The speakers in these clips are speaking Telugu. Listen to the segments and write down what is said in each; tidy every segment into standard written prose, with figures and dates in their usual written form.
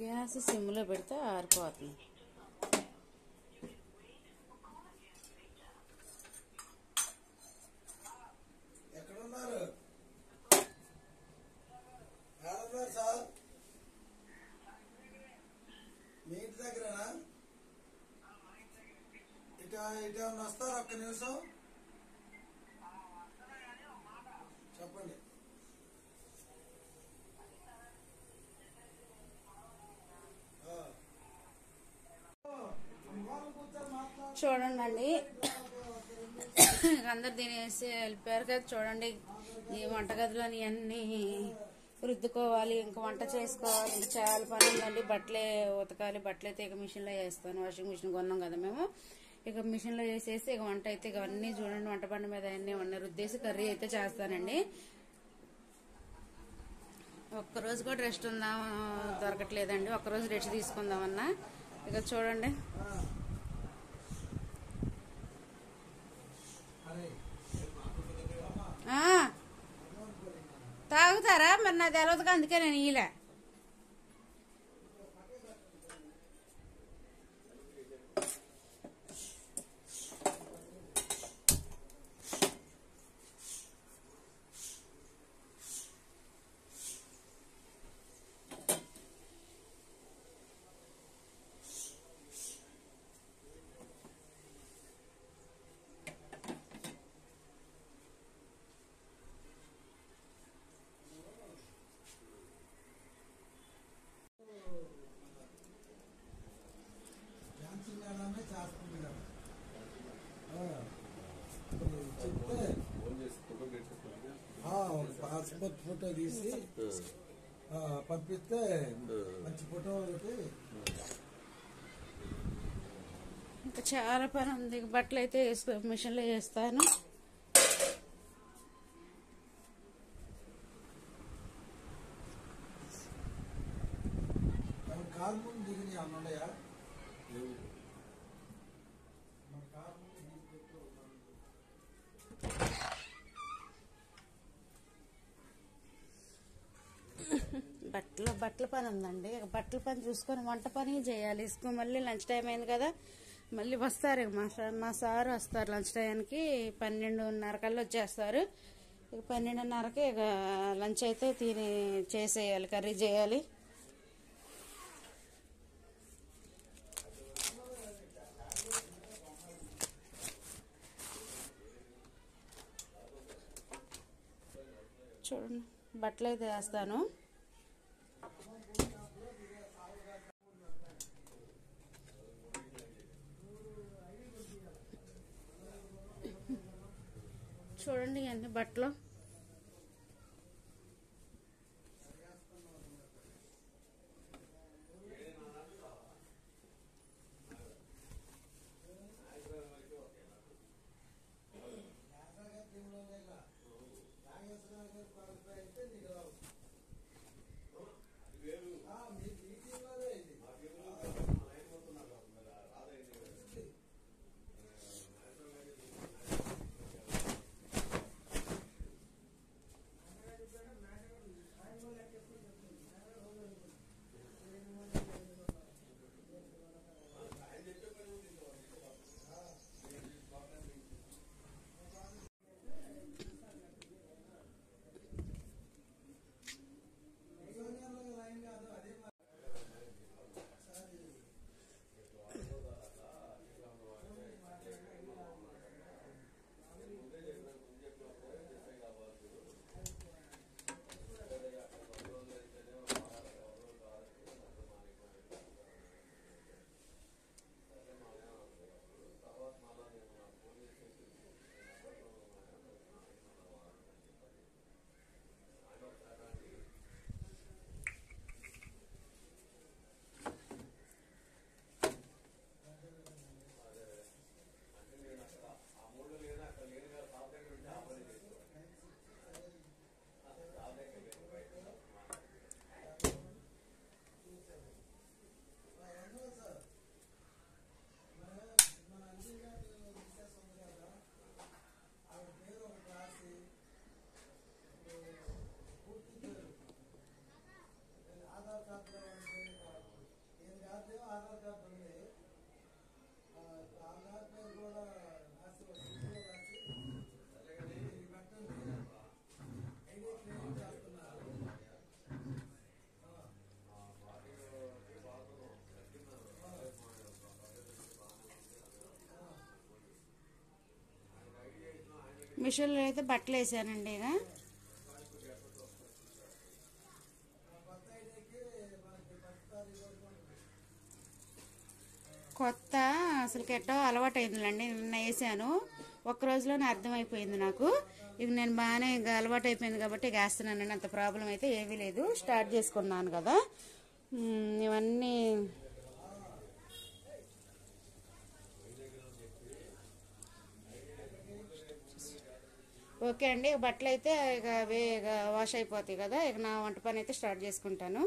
గ్యాస్ సిమ్లో పెడితే ఆరిపోతుంది. సార్ మీ ఇంటి దగ్గరేనా? ఇటు వస్తారు, ఒక్క నిమిషం చెప్పండి. చూడండి అండి, అందరు తినేసి వెళ్ళిపోయారు కదా. చూడండి, ఈ వంటగదిలోని అన్నీ రుద్దుకోవాలి, ఇంకా వంట చేసుకోవాలి, ఇంకా చాలా పని ఉందండి. బట్టలే ఉతకాలి, బట్టలు అయితే ఇక మిషన్లో వేస్తాను. వాషింగ్ మిషన్ కొన్నాం కదా మేము, ఇక మిషన్లో వేసేసి ఇక వంట అయితే ఇక అన్నీ చూడండి, వంట బండి మీద అన్నీ ఉన్నాయి, రుద్దేసి కర్రీ అయితే చేస్తానండి. ఒక్కరోజు కూడా రెస్ట్ ఉందాం దొరకట్లేదండి, ఒక్కరోజు రెస్ట్ తీసుకుందామన్నా. ఇక చూడండి, తాగుతారా మరి? నాకు తెలియదుగా, అందుకే నేను ఇలా పాస్పోర్ట్ ఫోటో తీసి పంపిస్తే మంచి ఫోటో ఒకటి. ఇంకా చాలా పని ఉంది, బట్టలు అయితే మిషన్లో వేస్తాను. కారు ముందు దిగినాయి అన్నయ్య, బట్టల పని ఉందండి. బట్టల పని చూసుకొని వంట పని చేయాలి. మళ్ళీ లంచ్ టైం అయింది కదా, మళ్ళీ వస్తారు మా సారు వస్తారు లంచ్ టైంకి. 12:30 కల్లా వచ్చేస్తారు. ఇక 12:30కి ఇక లంచ్ అయితే చేసేయాలి, కర్రీ చేయాలి. చూడండి, బట్టలు అయితే వేస్తాను. చూడండి అన్ని బట్టలు. ఆధార్ కార్డు ఉంది. ఆధార్ పేరు కూడా రాసి వస్తుంది రాసి ఇది పెట్టండి. ఐడి క్రియేట్ చేస్తున్నారు. మిషన్లో అయితే బట్టలు వేసానండి. ఇక కొత్త అసలు ఎట్టో అలవాటు అయిందిలేండి. నిన్న వేసాను, ఒక్క రోజులోనే అర్థమైపోయింది నాకు. ఇక నేను బాగానే ఇక అలవాటు అయిపోయింది కాబట్టి ఇక వేస్తున్నానండి. అంత ప్రాబ్లం అయితే ఏమీ లేదు. స్టార్ట్ చేసుకున్నాను కదా ఇవన్నీ. ఓకే అండి, బట్టలు అయితే ఇక వాష్ అయిపోతాయి కదా. ఇక నా వంట పని అయితే స్టార్ట్ చేసుకుంటాను.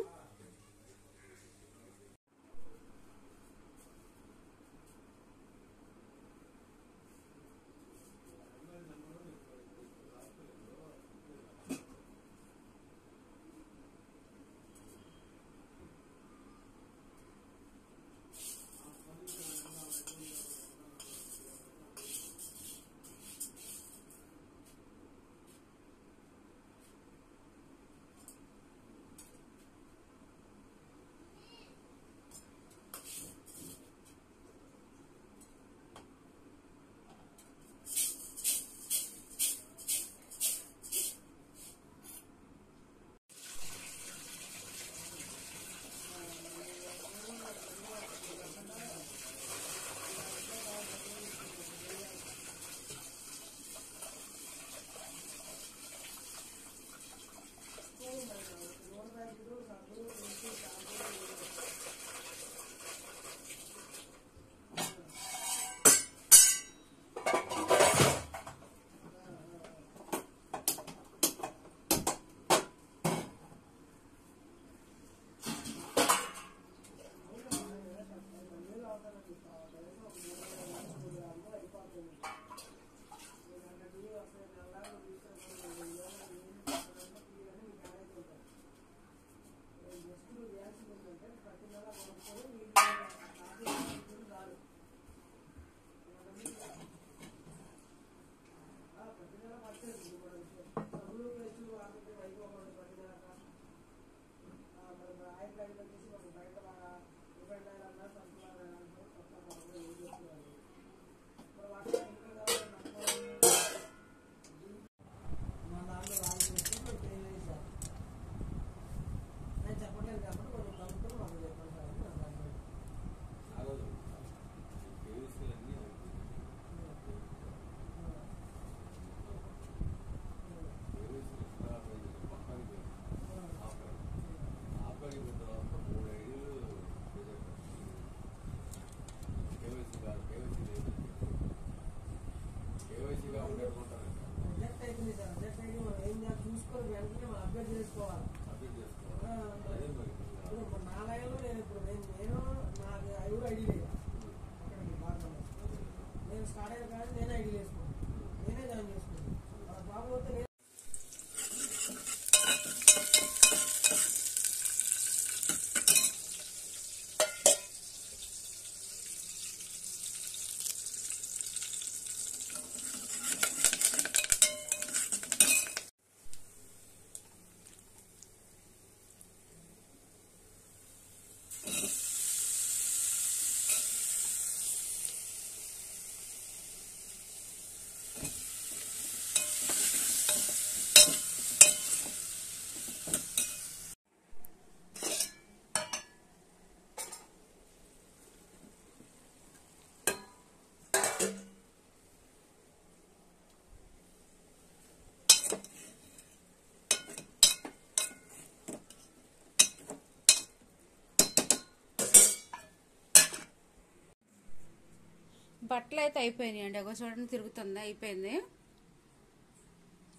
బట్టలు అయితే అయిపోయినాయి అండి. ఒక చూడండి తిరుగుతుంది, అయిపోయింది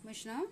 మిషన్.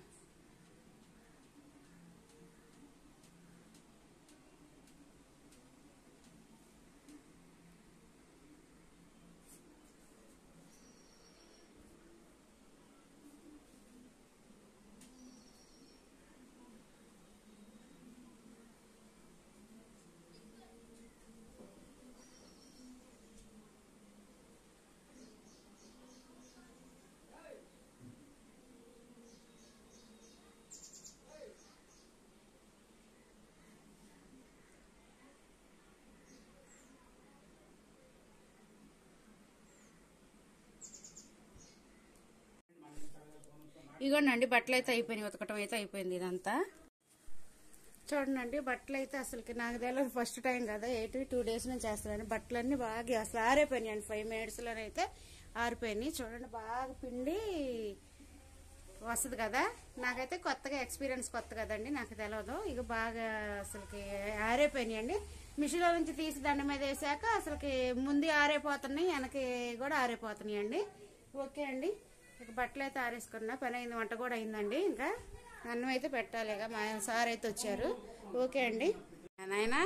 ఇగోండి బట్టలు అయితే అయిపోయినాయి, ఉతకటం అయితే అయిపోయింది ఇదంతా. చూడండి బట్టలు అయితే అసలుకి నాకు తెలియదు, ఫస్ట్ టైం కదా, 2 days నుంచి చేస్తాను. బట్టలన్నీ బాగా అసలు ఆరైపోయినాయి అండి, 5 minutesలోనైతే ఆరిపోయినాయి. చూడండి బాగా పిండి వస్తుంది కదా, నాకైతే కొత్తగా ఎక్స్పీరియన్స్ కొత్త కదండి, నాకు తెలియదు. ఇక బాగా అసలుకి ఆరైపోయినాయి అండి. మిషన్లో నుంచి తీసి దండ మీద వేసాక అసలుకి ముందు ఆరైపోతున్నాయి, వెనక్కి కూడా ఆరైపోతున్నాయి అండి. ఓకే అండి, ఇక బట్టలు అయితే ఆరేసుకున్నా, పని అయింది, వంట కూడా అయిందండి. ఇంకా అన్నం అయితే పెట్టాలి, ఇక మా సార్ అయితే వచ్చారు. ఓకే అండి నాయనా,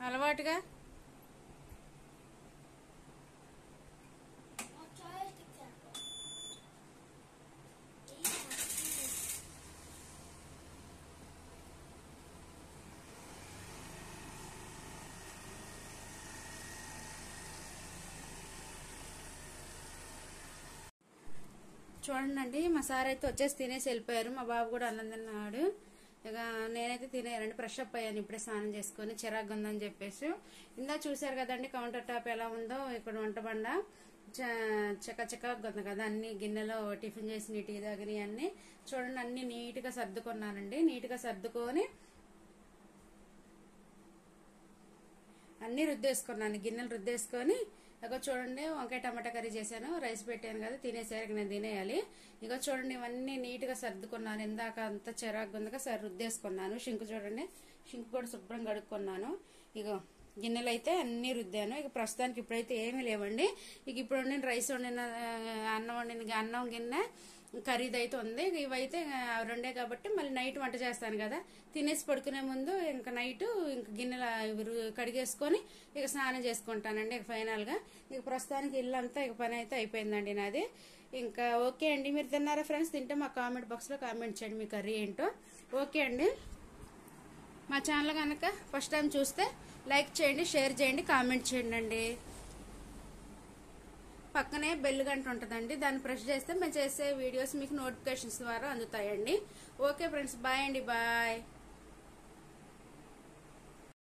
అలవాటుగా చూడండి మా సార్ అయితే వచ్చేసి తినేసి వెళ్ళిపోయారు. మా బాబు కూడా అన్నం తిన్నాడు. ఇక నేనైతే తినేయాలండి, ఫ్రెష్ అప్ అయ్యాను ఇప్పుడే స్నానం చేసుకొని, చిరాగ్గా ఉందని చెప్పేసి. ఇందా చూసారు కదండి కౌంటర్ టాప్ ఎలా ఉందో, ఇక్కడ వంట బండ చక్కగా ఉంది కదా, అన్ని గిన్నెలో టిఫిన్ చేసి టీ తాగినవి అన్ని చూడండి, అన్ని నీట్గా సర్దుకున్నానండి. నీట్గా సర్దుకొని అన్ని రుద్దేసుకున్నాను, గిన్నెలు రుద్దేసుకొని. ఇక చూడండి వంకాయ టమాటా కర్రీ చేశాను, రైస్ పెట్టాను కదా, తినేసరికి నేను తినేయాలి. ఇక చూడండి ఇవన్నీ నీట్గా సర్దుకున్నాను, ఇందాక అంతా చిరాకు ఉందిగా సరే రుద్దేసుకున్నాను. షింకు చూడండి, షింకు కూడా శుభ్రంగా కడుక్కున్నాను. ఇక గిన్నెలు అయితే అన్ని రుద్దాను. ఇక ప్రస్తుతానికి ఇప్పుడైతే ఏమీ లేవండి. ఇక ఇప్పుడు వండిన రైస్ వండిన అన్నం గిన్నె కర్రీది అయితే ఉంది. ఇవైతే రెండే కాబట్టి మళ్ళీ నైట్ వంట చేస్తాను కదా, తినేసి పడుకునే ముందు ఇంకా నైట్ ఇంక గిన్నెలు కడిగేసుకొని ఇక స్నానం చేసుకుంటానండి. ఇక ఫైనల్గా ఇక ప్రస్తుతానికి ఇల్లు అంతా ఇక పని అయితే అయిపోయిందండి నాది. ఇంకా ఓకే అండి, మీరు తిన్నారా ఫ్రెండ్స్? తింటే మా కామెంట్ బాక్స్లో కామెంట్ చేయండి మీ కర్రీ ఏంటో. ఓకే అండి, మా ఛానల్ కనుక ఫస్ట్ టైం చూస్తే లైక్ చేయండి, షేర్ చేయండి, కామెంట్ చేయండి అండి. పక్కనే బెల్ గంట ఉంటుందండి, దాన్ని ప్రెస్ చేస్తే మేము చేసే వీడియోస్ మీకు నోటిఫికేషన్స్ ద్వారా అందుతాయండి. ఓకే ఫ్రెండ్స్, బాయ్ అండి, బాయ్.